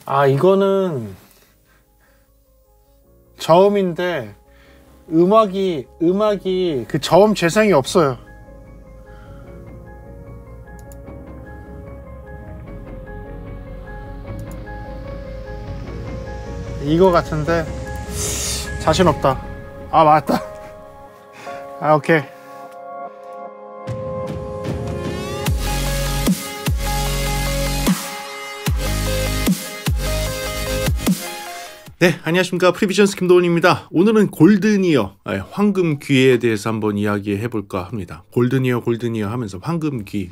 아, 이거는 저음인데 음악이 그 저음 재생이 없어요. 이거 같은데 자신 없다. 아, 맞다. 아, 오케이. 네, 안녕하십니까. 프리비전스 김도훈입니다. 오늘은 골든이어, 황금귀에 대해서 한번 이야기해 볼까 합니다. 골든이어 하면서 황금귀,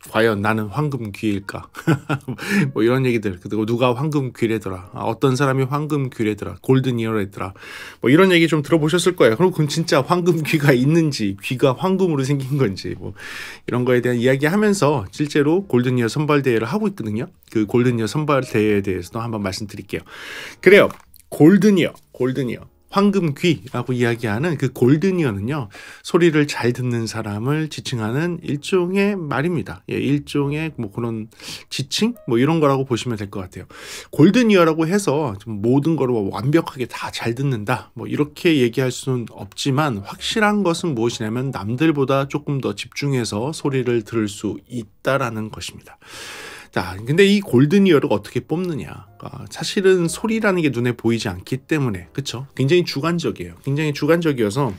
과연 나는 황금귀일까? 뭐 이런 얘기들. 그리고 누가 황금귀래더라, 어떤 사람이 황금귀래더라, 골든이어래더라, 뭐 이런 얘기 좀 들어보셨을 거예요. 그럼 그건 진짜 황금귀가 있는지, 귀가 황금으로 생긴 건지, 뭐 이런 거에 대한 이야기하면서 실제로 골든이어 선발대회를 하고 있거든요. 그 골든이어 선발대회에 대해서도 한번 말씀드릴게요. 그래요. 골든이어. 황금귀라고 이야기하는 그 골든이어는요, 소리를 잘 듣는 사람을 지칭하는 일종의 말입니다. 예, 일종의 뭐 그런 지칭? 뭐 이런 거라고 보시면 될 것 같아요. 골든이어라고 해서 좀 모든 걸 완벽하게 다 잘 듣는다, 뭐 이렇게 얘기할 수는 없지만 확실한 것은 무엇이냐면 남들보다 조금 더 집중해서 소리를 들을 수 있다라는 것입니다. 자, 근데 이 골든이어를 어떻게 뽑느냐? 사실은 소리라는 게 눈에 보이지 않기 때문에, 그쵸? 굉장히 주관적이에요. 굉장히 주관적이어서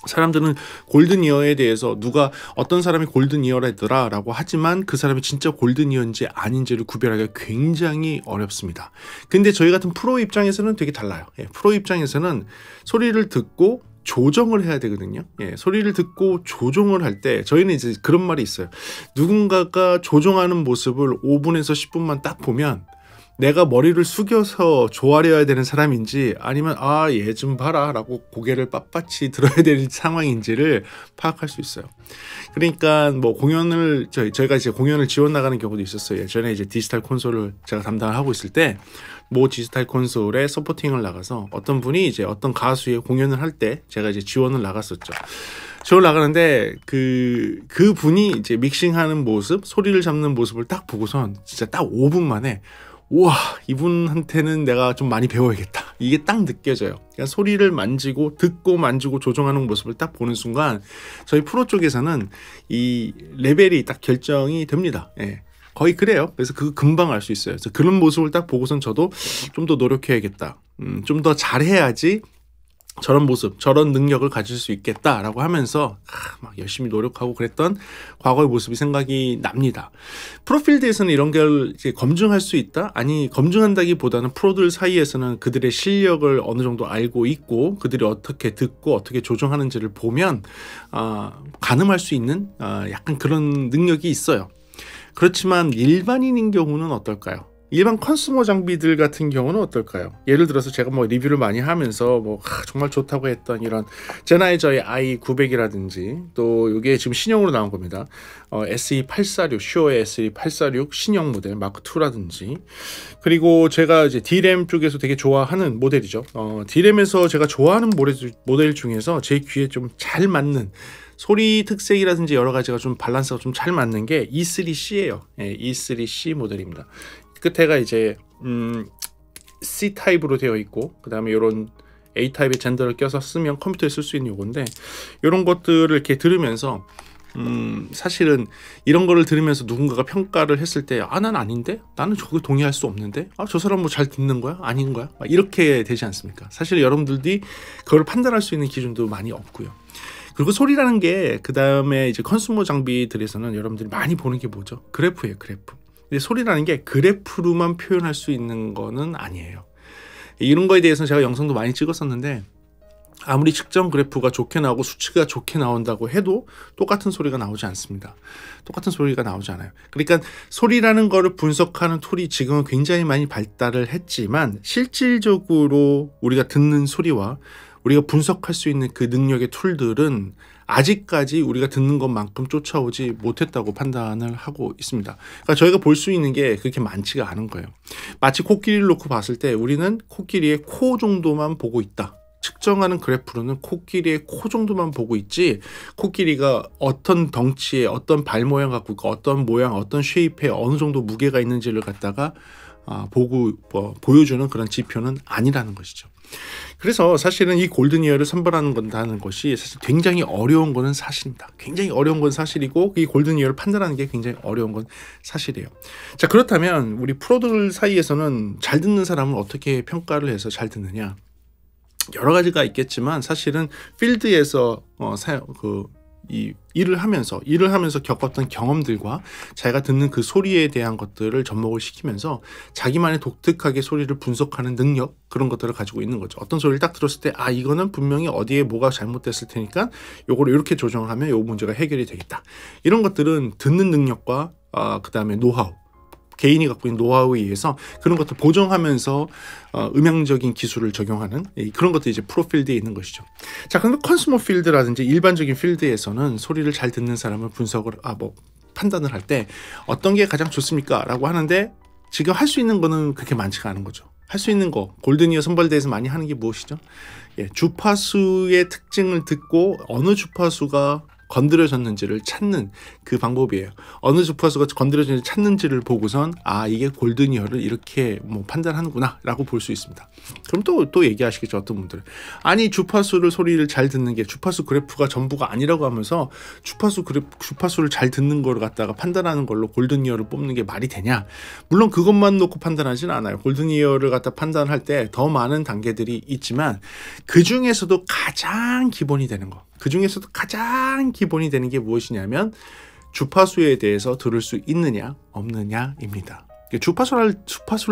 사람들은 골든이어에 대해서 누가 어떤 사람이 골든이어라더라 라고 하지만 그 사람이 진짜 골든이어인지 아닌지를 구별하기가 굉장히 어렵습니다. 근데 저희 같은 프로 입장에서는 되게 달라요. 예, 프로 입장에서는 소리를 듣고 조정을 해야 되거든요. 예, 소리를 듣고 조정을 할 때 저희는 이제 그런 말이 있어요. 누군가가 조정하는 모습을 5분에서 10분만 딱 보면 내가 머리를 숙여서 조아려야 되는 사람인지 아니면 얘 좀 봐라 라고 고개를 빳빳이 들어야 될 상황인지를 파악할 수 있어요. 그러니까 뭐 공연을 저희가 이제 공연을 지원 나가는 경우도 있었어요. 예전에 이제 디지털 콘솔을 제가 담당을 하고 있을 때 모 디지털 콘솔에 서포팅을 나가서 어떤 분이 이제 어떤 가수의 공연을 할 때 제가 이제 지원을 나갔었죠. 지원을 나가는데 그 분이 이제 믹싱하는 모습, 소리를 잡는 모습을 딱 보고선 진짜 딱 5분 만에 우와, 이분한테는 내가 좀 많이 배워야겠다, 이게 딱 느껴져요. 그러니까 소리를 만지고 듣고 만지고 조정하는 모습을 딱 보는 순간 저희 프로 쪽에서는 이 레벨이 딱 결정이 됩니다. 예. 거의 그래요. 그래서 그거 금방 알 수 있어요. 그래서 그런 모습을 딱 보고선 저도 좀 더 노력해야겠다, 좀 더 잘해야지 저런 모습, 저런 능력을 가질 수 있겠다라고 하면서 막 열심히 노력하고 그랬던 과거의 모습이 생각이 납니다. 프로필드에서는 이런 걸 이제 검증할 수 있다? 아니, 검증한다기보다는 프로들 사이에서는 그들의 실력을 어느 정도 알고 있고 그들이 어떻게 듣고 어떻게 조정하는지를 보면 가늠할 수 있는 약간 그런 능력이 있어요. 그렇지만 일반인인 경우는 어떨까요? 일반 컨슈머 장비들 같은 경우는 어떨까요? 예를 들어서 제가 뭐 리뷰를 많이 하면서 정말 좋다고 했던 이런 제나이저의 i900이라든지 또 이게 지금 신형으로 나온 겁니다. SE846, 슈어의 SE846 신형 모델 마크2라든지, 그리고 제가 이제 D램 쪽에서 되게 좋아하는 모델이죠. D램에서 제가 좋아하는 모델 중에서 제 귀에 좀 잘 맞는 소리 특색이라든지 여러 가지가 좀 밸런스가 좀 잘 맞는 게 E3C예요. 예, E3C 모델입니다. 끝에가 이제 C 타입으로 되어 있고 그 다음에 이런 A 타입의 젠더를 껴서 쓰면 컴퓨터에 쓸 수 있는 요건데, 이런 것들을 이렇게 들으면서 사실은 이런 거를 들으면서 누군가가 평가를 했을 때 난 아닌데? 나는 저거 동의할 수 없는데? 저 사람 뭐 잘 듣는 거야? 아닌 거야? 이렇게 되지 않습니까? 사실 여러분들이 그걸 판단할 수 있는 기준도 많이 없고요. 그리고 소리라는 게 그 다음에 이제 컨슈머 장비들에서는 여러분들이 많이 보는 게 뭐죠? 그래프예요, 그래프. 근데 소리라는 게 그래프로만 표현할 수 있는 거는 아니에요. 이런 거에 대해서는 제가 영상도 많이 찍었었는데 아무리 측정 그래프가 좋게 나오고 수치가 좋게 나온다고 해도 똑같은 소리가 나오지 않습니다. 똑같은 소리가 나오지 않아요. 그러니까 소리라는 거를 분석하는 툴이 지금은 굉장히 많이 발달을 했지만 실질적으로 우리가 듣는 소리와 우리가 분석할 수 있는 그 능력의 툴들은 아직까지 우리가 듣는 것만큼 쫓아오지 못했다고 판단을 하고 있습니다. 그러니까 저희가 볼 수 있는 게 그렇게 많지가 않은 거예요. 마치 코끼리를 놓고 봤을 때 우리는 코끼리의 코 정도만 보고 있다. 측정하는 그래프로는 코끼리의 코 정도만 보고 있지, 코끼리가 어떤 덩치에 어떤 발 모양 갖고 있고 어떤 모양 어떤 쉐입에 어느 정도 무게가 있는지를 갖다가 보여주는 그런 지표는 아니라는 것이죠. 그래서 사실은 이 골든이어를 선발하는 것이 사실 굉장히 어려운 것은 사실입니다. 굉장히 어려운 건 사실이고 이 골든이어를 판단하는 게 굉장히 어려운 건 사실이에요. 자, 그렇다면 우리 프로들 사이에서는 잘 듣는 사람을 어떻게 평가를 해서 잘 듣느냐? 여러 가지가 있겠지만 사실은 필드에서 이 일을 하면서 겪었던 경험들과 자기가 듣는 그 소리에 대한 것들을 접목을 시키면서 자기만의 독특하게 소리를 분석하는 능력, 그런 것들을 가지고 있는 거죠. 어떤 소리를 딱 들었을 때 이거는 분명히 어디에 뭐가 잘못됐을 테니까 요거를 이렇게 조정을 하면 요 문제가 해결이 되겠다. 이런 것들은 듣는 능력과 그 다음에 노하우, 개인이 갖고 있는 노하우에 의해서 그런 것들 보정하면서 음향적인 기술을 적용하는 그런 것들이 이제 프로필드에 있는 것이죠. 자, 그런데 컨슈머 필드라든지 일반적인 필드에서는 소리를 잘 듣는 사람을 판단을 할 때 어떤 게 가장 좋습니까? 라고 하는데 지금 할 수 있는 거는 그렇게 많지가 않은 거죠. 할 수 있는 거, 골든이어 선발대에서 많이 하는 게 무엇이죠? 주파수의 특징을 듣고 어느 주파수가 건드려졌는지를 찾는 그 방법이에요. 어느 주파수가 건드려졌는지 찾는지를 보고선 이게 골든이어를 이렇게 판단하는구나 라고 볼 수 있습니다. 그럼 또 얘기하시겠죠, 어떤 분들은. 아니, 소리를 잘 듣는 게 주파수 그래프가 전부가 아니라고 하면서 주파수를 잘 듣는 걸 갖다가 판단하는 걸로 골든이어를 뽑는 게 말이 되냐? 물론 그것만 놓고 판단하지는 않아요. 골든이어를 갖다 판단할 때 더 많은 단계들이 있지만 그 중에서도 가장 기본이 되는 거, 기본이 되는 게 무엇이냐면 주파수에 대해서 들을 수 있느냐 없느냐입니다. 주파수를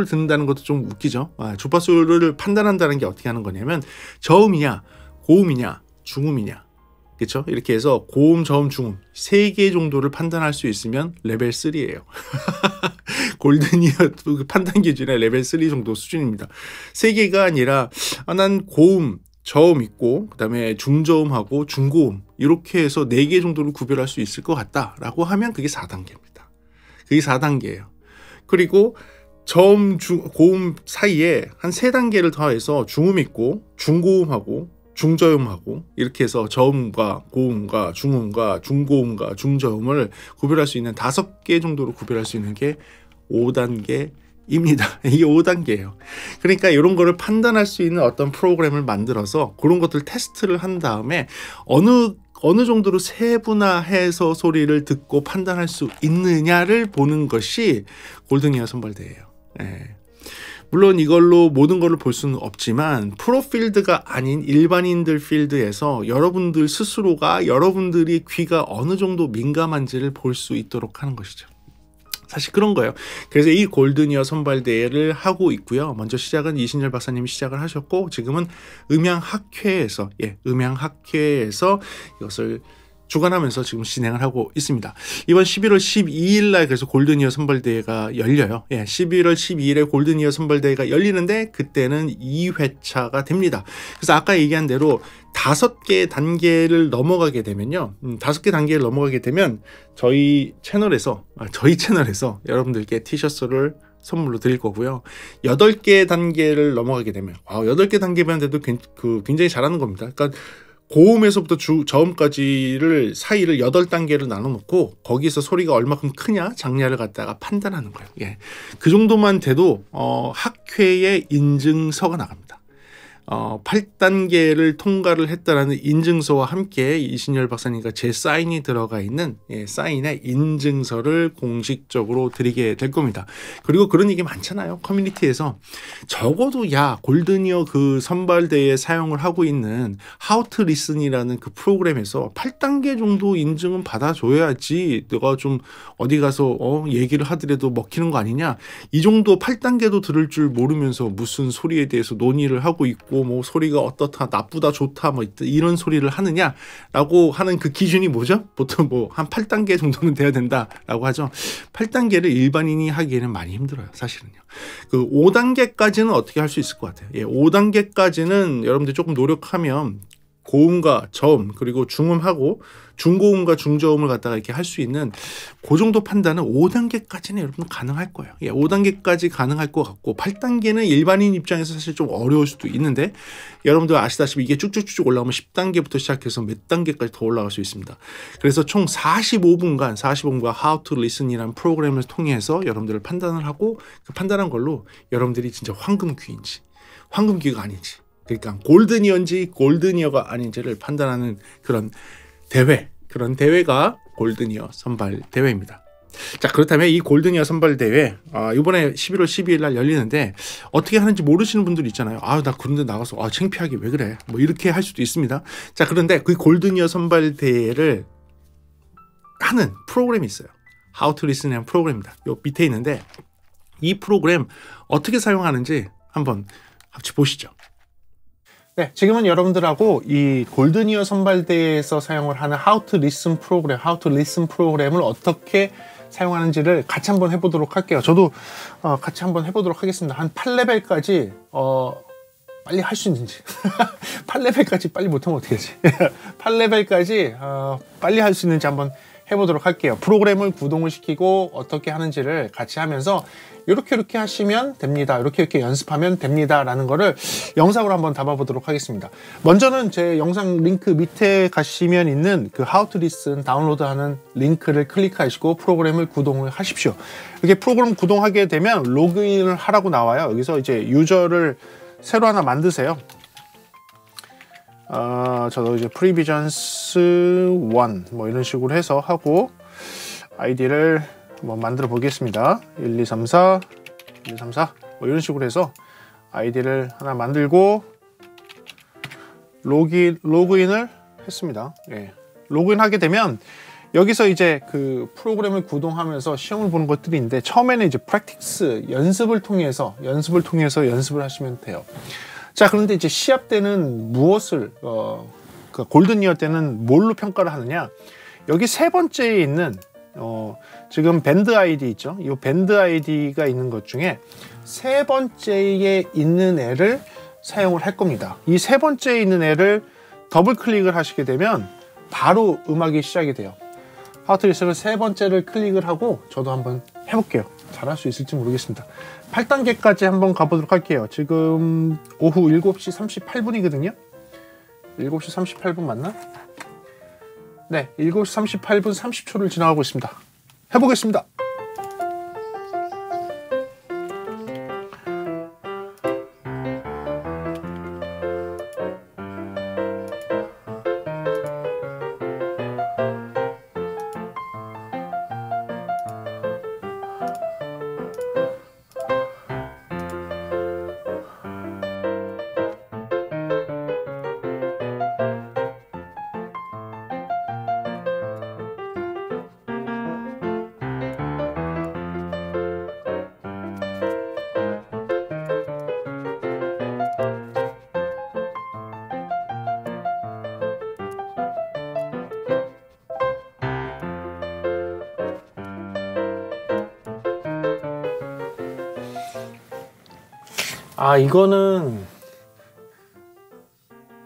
듣는다는 것도 좀 웃기죠. 주파수를 판단한다는 게 어떻게 하는 거냐면 저음이냐 고음이냐 중음이냐, 그렇죠? 이렇게 해서 고음, 저음, 중음 3개 정도를 판단할 수 있으면 레벨 3예요. 골든이어 판단 기준의 레벨 3 정도 수준입니다. 3개가 아니라 난 고음, 저음 있고 그다음에 중저음하고 중고음 이렇게 해서 4개 정도를 구별할 수 있을 것 같다라고 하면 그게 4단계입니다. 그게 4단계예요. 그리고 저음, 고음 사이에 한 3단계를 더해서 중음 있고 중고음하고 중저음하고 이렇게 해서 저음과 고음과 중음과 중고음과 중저음을 구별할 수 있는 5개 정도로 구별할 수 있는 게 5단계 입니다. 이게 5단계예요. 그러니까 이런 거를 판단할 수 있는 어떤 프로그램을 만들어서 그런 것들 테스트를 한 다음에 어느 정도로 세분화해서 소리를 듣고 판단할 수 있느냐를 보는 것이 골든이어 선발대예요. 물론 이걸로 모든 것을 볼 수는 없지만 프로필드가 아닌 일반인들 필드에서 여러분들 스스로가 여러분들이 귀가 어느 정도 민감한지를 볼 수 있도록 하는 것이죠. 사실 그런 거예요. 그래서 이 골든이어 선발대회를 하고 있고요. 먼저 시작은 이신열 박사님이 시작을 하셨고 지금은 음향학회에서 이것을 주관하면서 지금 진행을 하고 있습니다. 이번 11월 12일 날 그래서 골든이어 선발대회가 열려요. 11월 12일에 골든이어 선발대회가 열리는데 그때는 2회차가 됩니다. 그래서 아까 얘기한 대로 5개 단계를 넘어가게 되면요. 5개 단계를 넘어가게 되면 저희 채널에서 여러분들께 티셔츠를 선물로 드릴 거고요. 8개 단계를 넘어가게 되면 8개 단계만 돼도 굉장히 잘하는 겁니다. 그러니까 고음에서부터 저음까지를 사이를 8단계를 나눠놓고 거기서 소리가 얼마큼 크냐 작냐를 갖다가 판단하는 거예요. 그 정도만 돼도 학회에 인증서가 나갑니다. 8단계를 통과를 했다라는 인증서와 함께 이신열 박사님과 제 사인이 들어가 있는 사인의 인증서를 공식적으로 드리게 될 겁니다. 그리고 그런 얘기 많잖아요. 커뮤니티에서 적어도 골든이어 그 선발대에 사용을 하고 있는 How to Listen이라는 그 프로그램에서 8단계 정도 인증은 받아줘야지 내가 좀 어디 가서 얘기를 하더라도 먹히는 거 아니냐. 이 정도 8단계도 들을 줄 모르면서 무슨 소리에 대해서 논의를 하고 있고 소리가 어떻다 나쁘다 좋다 이런 소리를 하느냐라고 하는 그 기준이 뭐죠? 보통 한 8단계 정도는 돼야 된다라고 하죠. 8단계를 일반인이 하기에는 많이 힘들어요. 사실은요. 그 5단계까지는 어떻게 할 수 있을 것 같아요. 5단계까지는 여러분들 조금 노력하면 고음과 저음 그리고 중음하고 중고음과 중저음을 갖다가 이렇게 할 수 있는 그 정도 판단은 5단계까지는 여러분 가능할 거예요. 예, 5단계까지 가능할 것 같고 8단계는 일반인 입장에서 사실 좀 어려울 수도 있는데 여러분들 아시다시피 이게 쭉쭉쭉 올라오면 10단계부터 시작해서 몇 단계까지 더 올라갈 수 있습니다. 그래서 총 45분간 How to Listen이라는 프로그램을 통해서 여러분들을 판단을 하고 그 판단한 걸로 여러분들이 진짜 황금귀인지 황금귀가 아닌지 그러니까 골든이어인지 골든이어가 아닌지를 판단하는 그런 대회가 골든이어 선발 대회입니다. 자, 그렇다면 이 골든이어 선발 대회 이번에 11월 12일 날 열리는데 어떻게 하는지 모르시는 분들 있잖아요. 나 그런데 나가서 창피하게 왜 그래? 뭐 이렇게 할 수도 있습니다. 자, 그런데 그 골든이어 선발 대회를 하는 프로그램이 있어요. How to Listen이라는 프로그램입니다. 요 밑에 있는데 이 프로그램 어떻게 사용하는지 한번 같이 보시죠. 네, 지금은 여러분들하고 이 골든이어 선발대회에서 사용을 하는 How to Listen 프로그램을 어떻게 사용하는지를 같이 한번 해보도록 할게요. 저도 같이 한번 해보도록 하겠습니다. 한 8레벨까지 빨리 할 수 있는지 8레벨까지 빨리 못하면 어떻게 하지? 8레벨까지 빨리 할 수 있는지 한번 해보도록 할게요. 프로그램을 구동을 시키고 어떻게 하는지를 같이 하면서 이렇게 하시면 됩니다. 이렇게 연습하면 됩니다. 라는 거를 영상으로 한번 담아보도록 하겠습니다. 먼저는 제 영상 링크 밑에 가시면 있는 그 How to Listen 다운로드하는 링크를 클릭하시고 프로그램을 구동을 하십시오. 이렇게 프로그램 구동하게 되면 로그인을 하라고 나와요. 여기서 이제 유저를 새로 하나 만드세요. 저도 이제 프리비전스 1 뭐 이런 식으로 해서 하고 아이디를 한번 만들어 보겠습니다. 1234 뭐 이런 식으로 해서 아이디를 하나 만들고 로그인을 했습니다. 예. 로그인 하게 되면 여기서 이제 그 프로그램을 구동하면서 시험을 보는 것들이 있는데 처음에는 이제 프랙티스 연습을 통해서 연습을 하시면 돼요. 자, 그런데 이제 시합 때는 무엇을 그 골든이어 때는 뭘로 평가를 하느냐? 여기 세 번째에 있는 지금 밴드 아이디 있죠? 이 밴드 아이디가 있는 것 중에 세 번째에 있는 애를 사용을 할 겁니다. 이 세 번째에 있는 애를 더블 클릭을 하시게 되면 바로 음악이 시작이 돼요. How to Listen을 세 번째를 클릭을 하고 저도 한번 해볼게요. 잘할 수 있을지 모르겠습니다. 8단계까지 한번 가보도록 할게요. 지금 오후 7시 38분이거든요. 7시 38분 맞나? 네, 7시 38분 30초를 지나가고 있습니다. 해보겠습니다. 이거는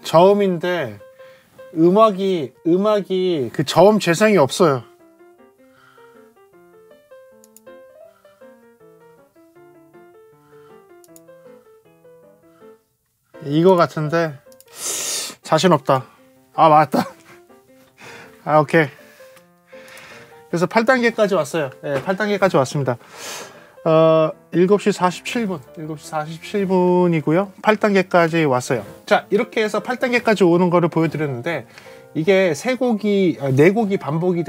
저음인데 음악이 그 저음 재생이 없어요. 이거 같은데 자신 없다. 맞다. 오케이. 그래서 8단계까지 왔어요. 네, 8단계까지 왔습니다. 7시 47분이고요. 8단계까지 왔어요. 자, 이렇게 해서 8단계까지 오는 거를 보여드렸는데 이게 네 곡이 반복이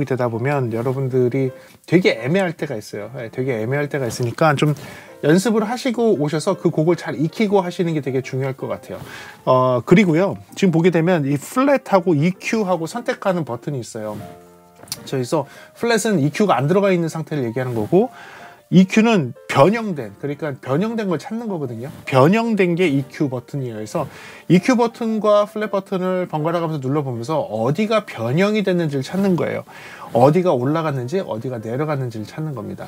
되다 보면 여러분들이 되게 애매할 때가 있어요. 되게 애매할 때가 있으니까 좀 연습을 하시고 오셔서 그 곡을 잘 익히고 하시는 게 되게 중요할 것 같아요. 그리고요, 지금 보게 되면 이 플랫하고 EQ하고 선택하는 버튼이 있어요. 저기서 플랫은 EQ가 안 들어가 있는 상태를 얘기하는 거고 EQ는 변형된, 그러니까 변형된 걸 찾는 거거든요. 변형된 게 EQ 버튼이에요. 그래서 EQ 버튼과 플랫 버튼을 번갈아 가면서 눌러보면서 어디가 변형이 됐는지를 찾는 거예요. 어디가 올라갔는지 어디가 내려갔는지를 찾는 겁니다.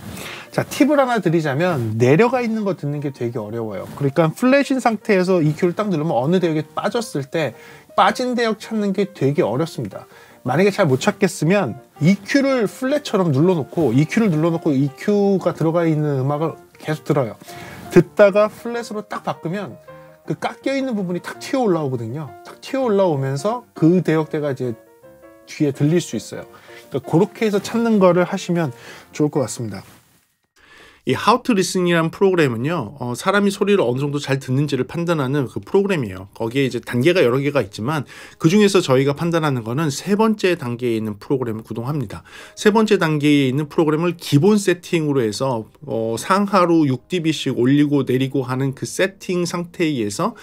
자, 팁을 하나 드리자면 내려가 있는 거 듣는 게 되게 어려워요. 그러니까 플랫인 상태에서 EQ를 딱 누르면 어느 대역에 빠졌을 때 빠진 대역 찾는 게 되게 어렵습니다. 만약에 잘 못 찾겠으면 EQ를 플랫처럼 눌러놓고 EQ가 들어가 있는 음악을 계속 들어요. 듣다가 플랫으로 딱 바꾸면 그 깎여 있는 부분이 탁 튀어 올라오거든요. 탁 튀어 올라오면서 그 대역대가 이제 뒤에 들릴 수 있어요. 그러니까 그렇게 해서 찾는 거를 하시면 좋을 것 같습니다. 이 How to Listen이라는 프로그램은요, 사람이 소리를 어느 정도 잘 듣는지를 판단하는 그 프로그램이에요. 거기에 이제 단계가 여러 개가 있지만 그 중에서 저희가 판단하는 거는 세 번째 단계에 있는 프로그램을 구동합니다. 세 번째 단계에 있는 프로그램을 기본 세팅으로 해서 상하로 6dB씩 올리고 내리고 하는 그 세팅 상태에 의해서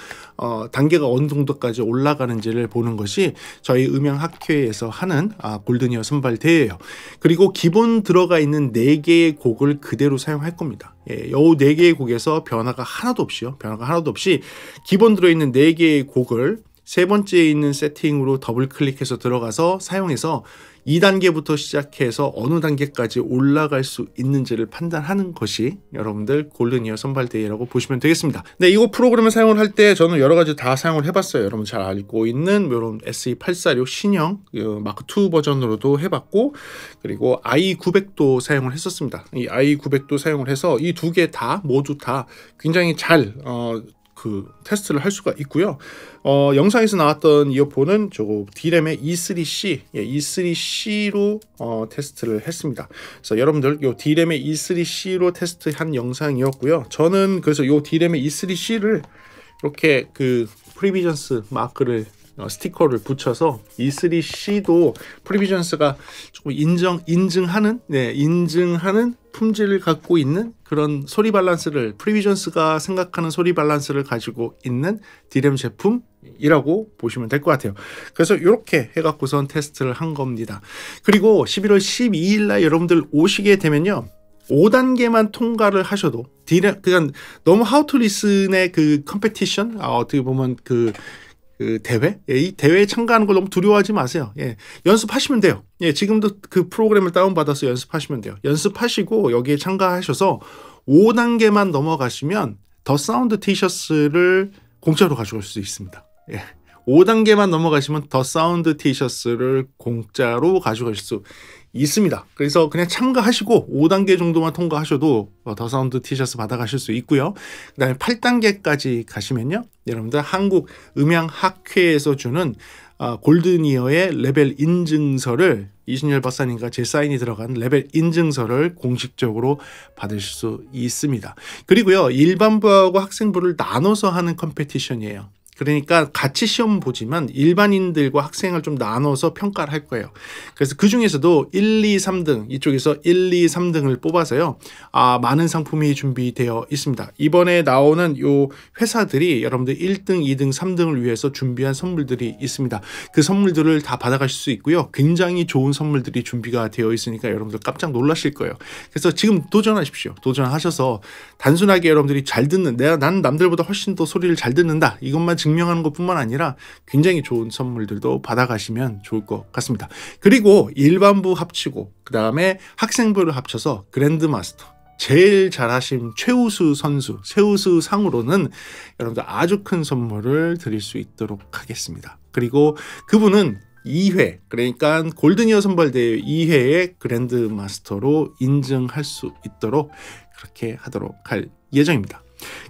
단계가 어느 정도까지 올라가는지를 보는 것이 저희 음향학회에서 하는 골든이어 선발대회예요. 그리고 기본 들어가 있는 4개의 곡을 그대로 사용할 겁니다. 이 4개의 곡에서 변화가 하나도 없이 기본 들어있는 4개의 곡을 세 번째에 있는 세팅으로 더블 클릭해서 들어가서 사용해서 2단계부터 시작해서 어느 단계까지 올라갈 수 있는지를 판단하는 것이 여러분들 골든이어 선발대회라고 보시면 되겠습니다. 네, 이거 프로그램을 사용을 할 때 저는 여러 가지 다 사용을 해봤어요. 여러분 잘 알고 있는 이런 SE846 신형 마크2 버전으로도 해봤고, 그리고 i900도 사용을 했었습니다. 이 i900도 사용을 해서 이 두 개 다 모두 다 굉장히 잘 테스트를 할 수가 있고요. 영상에서 나왔던 이어폰은 저거 D램의 E3C, E3C로 테스트를 했습니다. 그래서 여러분들 요 D램의 E3C로 테스트한 영상이었고요. 저는 그래서 요 D램의 E3C를 이렇게 그 프리비전스 마크를 스티커를 붙여서 E3C도 프리비전스가 조금 인증하는 품질을 갖고 있는 그런 소리 밸런스를, 프리비전스가 생각하는 소리 밸런스를 가지고 있는 D램 제품이라고 보시면 될 것 같아요. 그래서 이렇게 해갖고선 테스트를 한 겁니다. 그리고 11월 12일 날 여러분들 오시게 되면요, 5단계만 통과를 하셔도 그냥 너무 How to Listen의 그 컴페티션, 어떻게 보면 그 대회? 이 대회에 참가하는 걸 너무 두려워하지 마세요. 연습하시면 돼요. 지금도 그 프로그램을 다운받아서 연습하시면 돼요. 연습하시고 여기에 참가하셔서 5단계만 넘어가시면 더 사운드 티셔츠를 공짜로 가져갈 수 있습니다. 5단계만 넘어가시면 더 사운드 티셔츠를 공짜로 가져갈 수 있습니다. 그래서 그냥 참가하시고 5단계 정도만 통과하셔도 더 사운드 티셔츠 받아가실 수 있고요. 그 다음에 8단계까지 가시면요, 여러분들 한국 음향학회에서 주는 골든이어의 레벨 인증서를, 이순열 박사님과 제 사인이 들어간 레벨 인증서를 공식적으로 받으실 수 있습니다. 그리고요, 일반부하고 학생부를 나눠서 하는 컴페티션이에요. 그러니까 같이 시험 보지만 일반인들과 학생을 좀 나눠서 평가를 할 거예요. 그래서 그 중에서도 1, 2, 3등, 이쪽에서 1, 2, 3등을 뽑아서요, 많은 상품이 준비되어 있습니다. 이번에 나오는 요 회사들이 여러분들 1등, 2등, 3등을 위해서 준비한 선물들이 있습니다. 그 선물들을 다 받아가실 수 있고요. 굉장히 좋은 선물들이 준비가 되어 있으니까 여러분들 깜짝 놀라실 거예요. 그래서 지금 도전하십시오. 도전하셔서 단순하게 여러분들이 잘 듣는, 난 남들보다 훨씬 더 소리를 잘 듣는다, 이것만 증명하는 것뿐만 아니라 굉장히 좋은 선물들도 받아가시면 좋을 것 같습니다. 그리고 일반부 합치고 그 다음에 학생부를 합쳐서 그랜드마스터, 제일 잘하신 최우수 선수, 최우수 상으로는 여러분들 아주 큰 선물을 드릴 수 있도록 하겠습니다. 그리고 그분은 2회, 그러니까 골든이어 선발대회 2회의 그랜드마스터로 인증할 수 있도록 그렇게 하도록 할 예정입니다.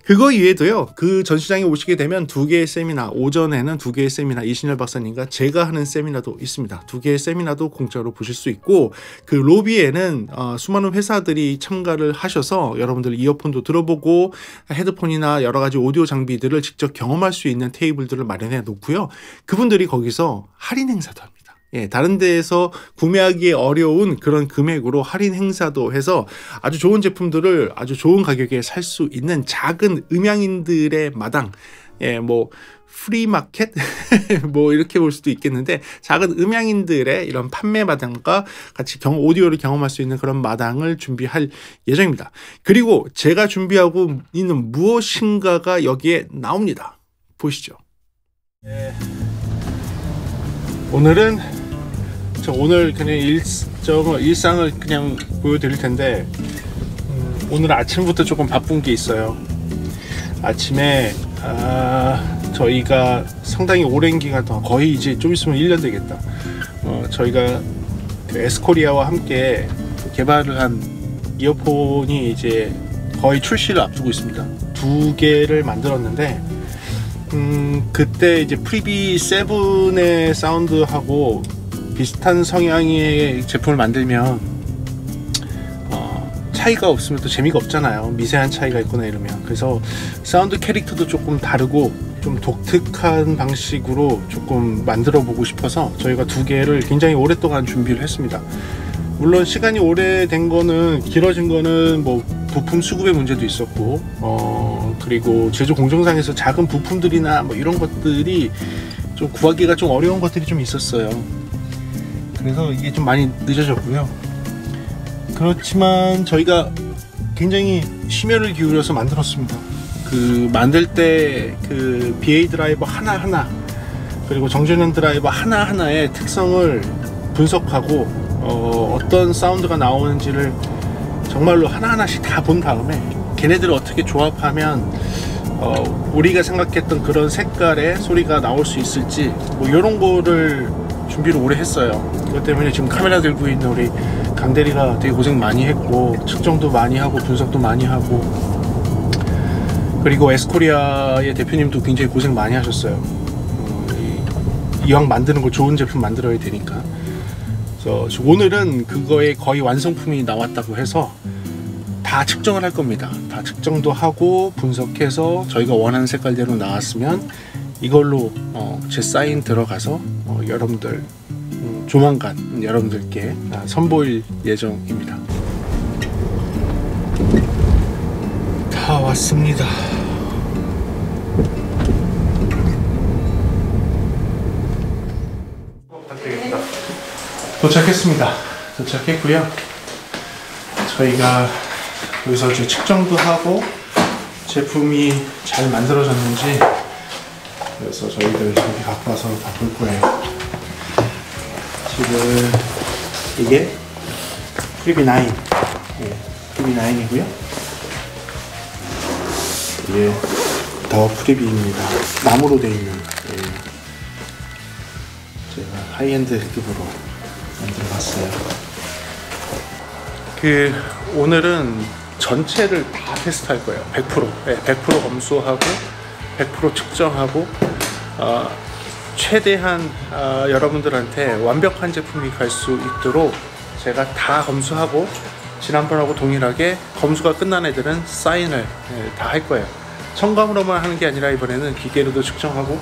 그거 이외에도요, 그 전시장에 오시게 되면 2개의 세미나, 오전에는 2개의 세미나, 이순열 박사님과 제가 하는 세미나도 있습니다. 2개의 세미나도 공짜로 보실 수 있고, 그 로비에는 수많은 회사들이 참가를 하셔서 여러분들 이어폰도 들어보고 헤드폰이나 여러 가지 오디오 장비들을 직접 경험할 수 있는 테이블들을 마련해 놓고요, 그분들이 거기서 할인 행사도 합니다. 다른 데에서 구매하기 어려운 그런 금액으로 할인 행사도 해서 아주 좋은 제품들을 아주 좋은 가격에 살 수 있는 작은 음향인들의 마당, 뭐 프리마켓 뭐 이렇게 볼 수도 있겠는데, 작은 음향인들의 이런 판매 마당과 같이 오디오를 경험할 수 있는 그런 마당을 준비할 예정입니다. 그리고 제가 준비하고 있는 무엇인가가 여기에 나옵니다. 보시죠. 오늘은 오늘 그냥 일상을 그냥 보여드릴 텐데, 오늘 아침부터 조금 바쁜 게 있어요. 아침에 저희가 상당히 오랜 기간 동안, 거의 이제 좀 있으면 1년 되겠다. 저희가 그 에스코리아와 함께 개발을 한 이어폰이 이제 거의 출시를 앞두고 있습니다. 2개를 만들었는데, 그때 이제 프리비 7의 사운드하고 비슷한 성향의 제품을 만들면 차이가 없으면 또 재미가 없잖아요. 미세한 차이가 있거나 이러면. 그래서 사운드 캐릭터도 조금 다르고 좀 독특한 방식으로 조금 만들어 보고 싶어서 저희가 2개를 굉장히 오랫동안 준비를 했습니다. 물론 시간이 오래된 거는, 길어진 거는 뭐 부품 수급의 문제도 있었고, 그리고 제조 공정상에서 작은 부품들이나 뭐 이런 것들이 좀 구하기가 좀 어려운 것들이 좀 있었어요. 그래서 이게 좀 많이 늦어졌고요. 그렇지만 저희가 굉장히 심혈을 기울여서 만들었습니다. 그 만들 때 그 BA 드라이버 하나하나, 그리고 정전형 드라이버 하나하나의 특성을 분석하고 어떤 사운드가 나오는지를 정말로 하나하나씩 다 본 다음에 걔네들을 어떻게 조합하면 우리가 생각했던 그런 색깔의 소리가 나올 수 있을지, 뭐 이런 거를 준비를 오래 했어요. 그것 때문에 지금 카메라 들고 있는 우리 강대리가 되게 고생 많이 했고, 측정도 많이 하고 분석도 많이 하고, 그리고 에스코리아의 대표님도 굉장히 고생 많이 하셨어요. 이왕 만드는 거 좋은 제품 만들어야 되니까. 그래서 오늘은 그거의 거의 완성품이 나왔다고 해서 다 측정을 할 겁니다. 다 측정도 하고 분석해서 저희가 원하는 색깔대로 나왔으면 이걸로 제 사인 들어가서 여러분들 조만간 여러분들께 선보일 예정입니다. 다 왔습니다. 도착했습니다. 도착했고요. 저희가 여기서 이제 측정도 하고 제품이 잘 만들어졌는지, 그래서 저희들 여기 갖고 와서 다 볼 거예요. 지금 이게 프리비 9, 프리비 9이고요. 이게 더 프리비입니다. 나무로 되어 있는, 제가 하이엔드급으로 만들어봤어요. 오늘은 전체를 다 테스트할 거예요. 100%, 100% 검수하고 100% 측정하고, 최대한 여러분들한테 완벽한 제품이 갈 수 있도록 제가 다 검수하고, 지난번하고 동일하게 검수가 끝난 애들은 사인을 다 할 거예요. 청감으로만 하는 게 아니라 이번에는 기계로도 측정하고,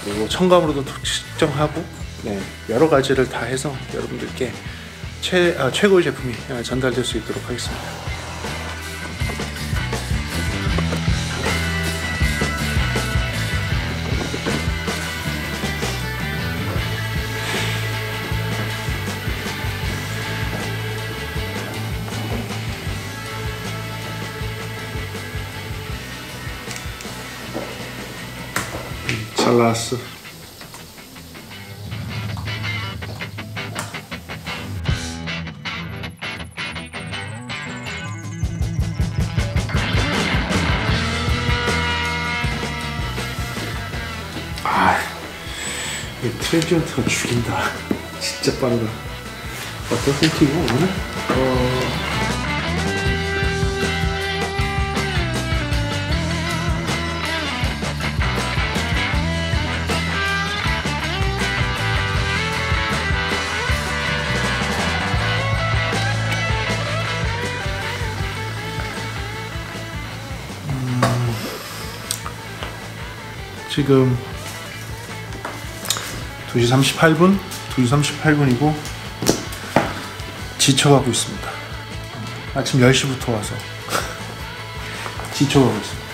그리고 청감으로도 측정하고, 여러 가지를 다 해서 여러분들께 최고의 제품이 전달될 수 있도록 하겠습니다. 잘 나왔어. 이 트랜지언트가 죽인다. 진짜 빠르다. 어떤 홈팅이야 오늘? 지금 2시 38분이고 지쳐가고 있습니다. 아침 10시부터 와서 지쳐가고 있습니다.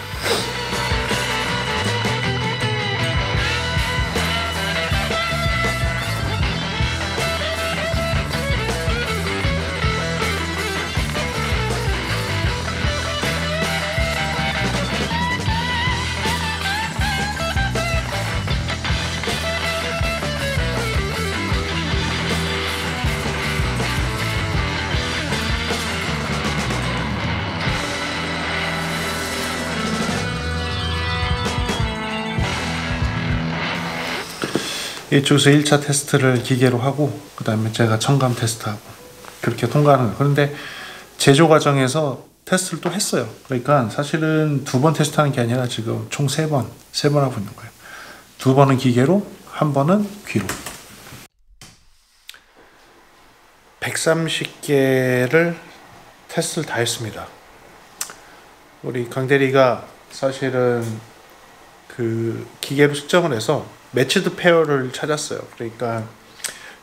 이쪽에서 1차 테스트를 기계로 하고 그 다음에 제가 첨가함 테스트하고 그렇게 통과하는 거예요. 그런데 제조 과정에서 테스트를 또 했어요. 그러니까 사실은 2번 테스트하는 게 아니라 지금 총 3번 하고 있는 거예요. 2번은 기계로, 1번은 귀로. 130개를 테스트를 다 했습니다. 우리 강대리가 사실은 그 기계로 측정을 해서 매치드 페어를 찾았어요. 그러니까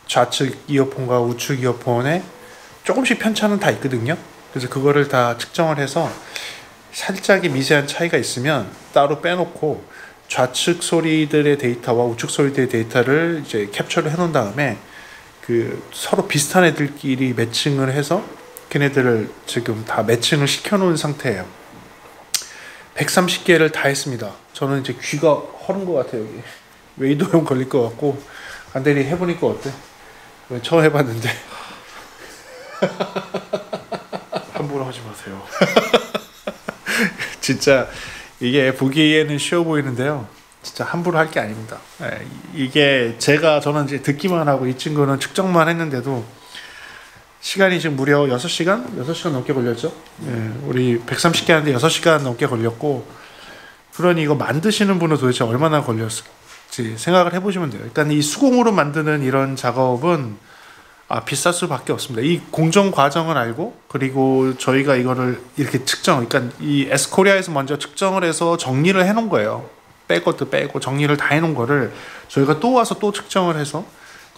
좌측 이어폰과 우측 이어폰에 조금씩 편차는 다 있거든요. 그래서 그거를 다 측정을 해서 살짝의 미세한 차이가 있으면 따로 빼놓고 좌측 소리들의 데이터와 우측 소리들의 데이터를 이제 캡처를 해놓은 다음에 그 서로 비슷한 애들끼리 매칭을 해서 걔네들을 지금 다 매칭을 시켜놓은 상태예요. 130개를 다 했습니다. 저는 이제 귀가 허른 것 같아요. 여기 웨이도형 걸릴 것 같고. 안대리 해보니까 어때? 처음 해봤는데. 함부로 하지 마세요. 진짜 이게 보기에는 쉬워 보이는데요. 진짜 함부로 할 게 아닙니다. 이게 저는 이제 듣기만 하고 이 친구는 측정만 했는데도 시간이 지금 무려 6시간? 6시간 넘게 걸렸죠? 우리 130개 하는데 6시간 넘게 걸렸고, 그러니 이거 만드시는 분은 도대체 얼마나 걸렸을지 생각을 해보시면 돼요. 일단 이 수공으로 만드는 이런 작업은 비쌀 수밖에 없습니다. 이 공정 과정을 알고, 그리고 저희가 이거를 이렇게 그러니까 이 에스코리아에서 먼저 측정을 해서 정리를 해놓은 거예요. 뺄 것도 빼고 정리를 다 해놓은 거를 저희가 또 와서 또 측정을 해서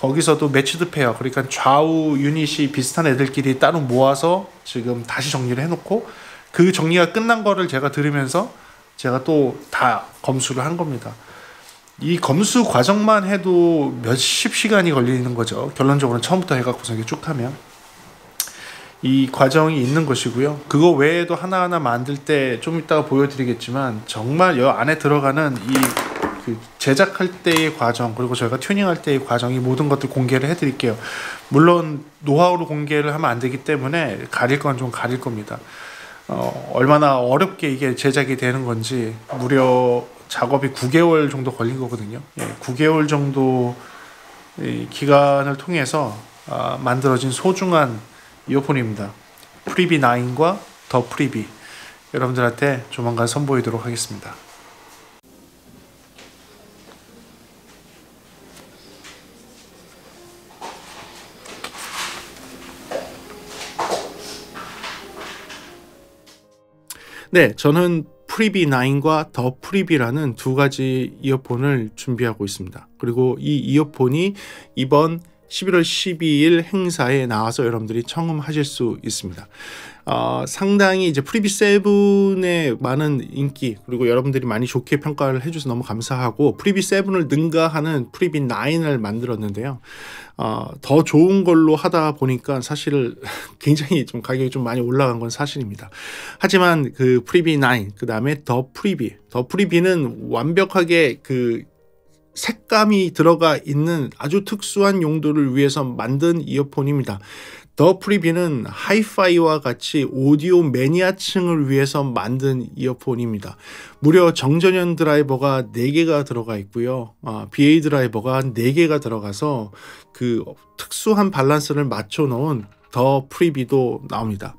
거기서도 매치드 페어, 그러니까 좌우 유닛이 비슷한 애들끼리 따로 모아서 지금 다시 정리를 해놓고, 그 정리가 끝난 거를 제가 들으면서 제가 또 다 검수를 한 겁니다. 이 검수 과정만 해도 몇십 시간이 걸리는 거죠. 결론적으로는 처음부터 해갖고서 이렇게 쭉 하면 이 과정이 있는 것이고요. 그거 외에도 하나하나 만들 때 좀 이따가 보여드리겠지만 정말 이 안에 들어가는 그 제작할 때의 과정, 그리고 저희가 튜닝할 때의 과정, 이 모든 것들 공개를 해드릴게요. 물론 노하우로 공개를 하면 안 되기 때문에 가릴 건 좀 가릴 겁니다. 얼마나 어렵게 이게 제작이 되는 건지, 무려 작업이 9개월 정도 걸린 거거든요. 9개월 정도 기간을 통해서 만들어진 소중한 이어폰입니다. 프리비 9과 더 프리비, 여러분들한테 조만간 선보이도록 하겠습니다. 네, 저는 프리비 9과 더 프리비라는 2가지 이어폰을 준비하고 있습니다. 그리고 이 이어폰이 이번 11월 12일 행사에 나와서 여러분들이 청음하실 수 있습니다. 상당히 이제 프리비 7의 많은 인기, 그리고 여러분들이 많이 좋게 평가를 해주셔서 너무 감사하고, 프리비 7을 능가하는 프리비 9을 만들었는데요. 더 좋은 걸로 하다 보니까 사실 굉장히 좀 가격이 좀 많이 올라간 건 사실입니다. 하지만 그 프리비 9, 그 다음에 더 프리비는 완벽하게 그 색감이 들어가 있는 아주 특수한 용도를 위해서 만든 이어폰입니다. 더 프리비는 하이파이와 같이 오디오 매니아층을 위해서 만든 이어폰입니다. 무려 정전현 드라이버가 4개가 들어가 있고요. BA 드라이버가 4개가 들어가서 그 특수한 밸런스를 맞춰 놓은 더 프리비도 나옵니다.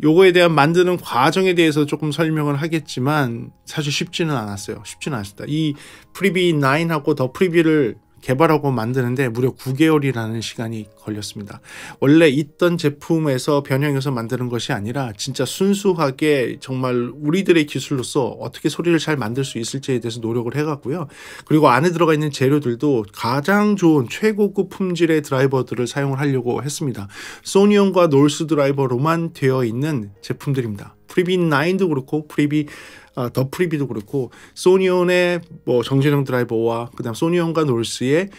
요거에 대한 만드는 과정에 대해서 조금 설명을 하겠지만 사실 쉽지는 않았습니다. 이 프리비 9하고 더 프리비를 개발하고 만드는데 무려 9개월이라는 시간이 걸렸습니다. 원래 있던 제품에서 변형해서 만드는 것이 아니라 진짜 순수하게 정말 우리들의 기술로서 어떻게 소리를 잘 만들 수 있을지에 대해서 노력을 해갔고요. 그리고 안에 들어가 있는 재료들도 가장 좋은 최고급 품질의 드라이버들을 사용을 하려고 했습니다. 소니온과 놀스 드라이버로만 되어 있는 제품들입니다. 프리비 9도 그렇고 더 프리비도 그렇고, 소니온의 뭐 정전형 드라이버와 그다음 소니온과 놀스의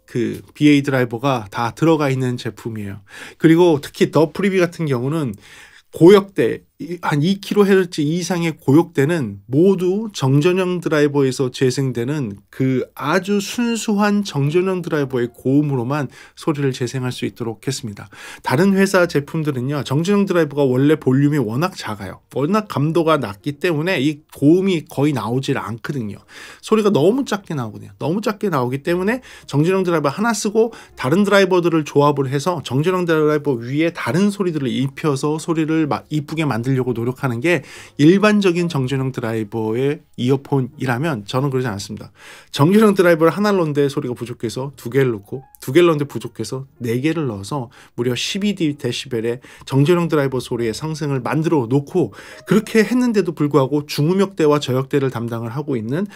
그 BA 드라이버가 다 들어가 있는 제품이에요. 그리고 특히 더 프리비 같은 경우는 고역대, 한 2kHz 이상의 고역대는 모두 정전형 드라이버에서 재생되는 그 아주 순수한 정전형 드라이버의 고음으로만 소리를 재생할 수 있도록 했습니다. 다른 회사 제품들은요, 정전형 드라이버가 원래 볼륨이 워낙 작아요. 워낙 감도가 낮기 때문에 이 고음이 거의 나오질 않거든요. 소리가 너무 작게 나오거든요. 너무 작게 나오기 때문에 정전형 드라이버 하나 쓰고 다른 드라이버들을 조합을 해서 정전형 드라이버 위에 다른 소리들을 입혀서 소리를 이쁘게 만들려고 노력하는 게 일반적인 정전형 드라이버의 이어폰이라면 저는 그러지 않습니다. 정전형 드라이버를 하나를 넣는데 소리가 부족해서 2개를 넣고 2개를 넣는데 부족해서 4개를 넣어서 무려 12dB의 정전형 드라이버 소리의 상승을 만들어 놓고, 그렇게 했는데도 불구하고 중음역대와 저역대를 담당을 하고 있는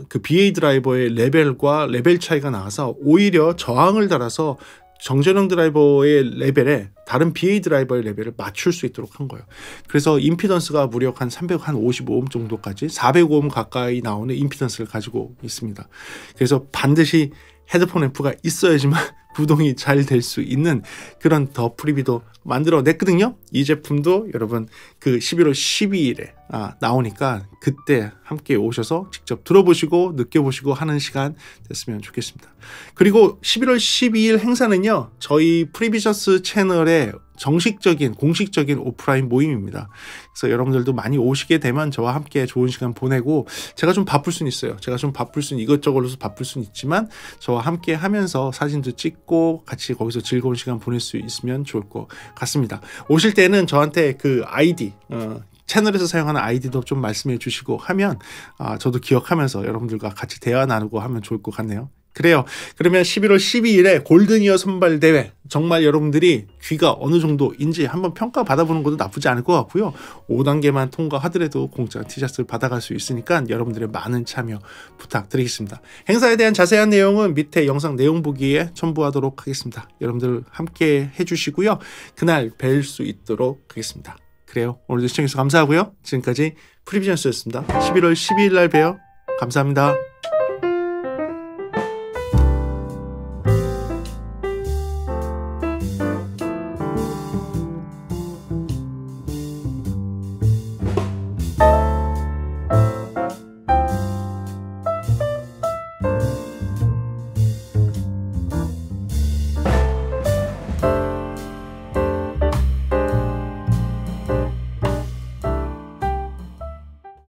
그 BA 드라이버의 레벨과 레벨 차이가 나와서 오히려 저항을 달아서 정전형 드라이버의 레벨에 다른 BA 드라이버의 레벨을 맞출 수 있도록 한 거예요. 그래서 임피던스가 무려 한 355오hm 정도까지 400오hm 가까이 나오는 임피던스를 가지고 있습니다. 그래서 반드시 헤드폰 앰프가 있어야지만 구동이 잘 될 수 있는 그런 더 프리비도 만들어냈거든요. 이 제품도 여러분 그 11월 12일에 나오니까 그때 함께 오셔서 직접 들어보시고 느껴보시고 하는 시간 됐으면 좋겠습니다. 그리고 11월 12일 행사는요, 저희 프리비셔스 채널의 정식적인 공식적인 오프라인 모임입니다. 그래서 여러분들도 많이 오시게 되면 저와 함께 좋은 시간 보내고, 제가 좀 바쁠 수는 있어요. 제가 좀 바쁠 수는 이것저것으로 바쁠 수는 있지만 저와 함께 하면서 사진도 찍고 같이 거기서 즐거운 시간 보낼 수 있으면 좋을 것 같습니다. 오실 때는 저한테 그 아이디 채널에서 사용하는 아이디도 좀 말씀해 주시고 하면 저도 기억하면서 여러분들과 같이 대화 나누고 하면 좋을 것 같네요. 그래요. 그러면 11월 12일에 골든이어 선발대회, 정말 여러분들이 귀가 어느 정도인지 한번 평가 받아보는 것도 나쁘지 않을 것 같고요. 5단계만 통과하더라도 공짜 티셔츠를 받아갈 수 있으니까 여러분들의 많은 참여 부탁드리겠습니다. 행사에 대한 자세한 내용은 밑에 영상 내용 보기에 첨부하도록 하겠습니다. 여러분들 함께 해주시고요. 그날 뵐 수 있도록 하겠습니다. 그래요. 오늘도 시청해주셔서 감사하고요. 지금까지 프리비전스였습니다. 11월 12일 날 봬요. 감사합니다.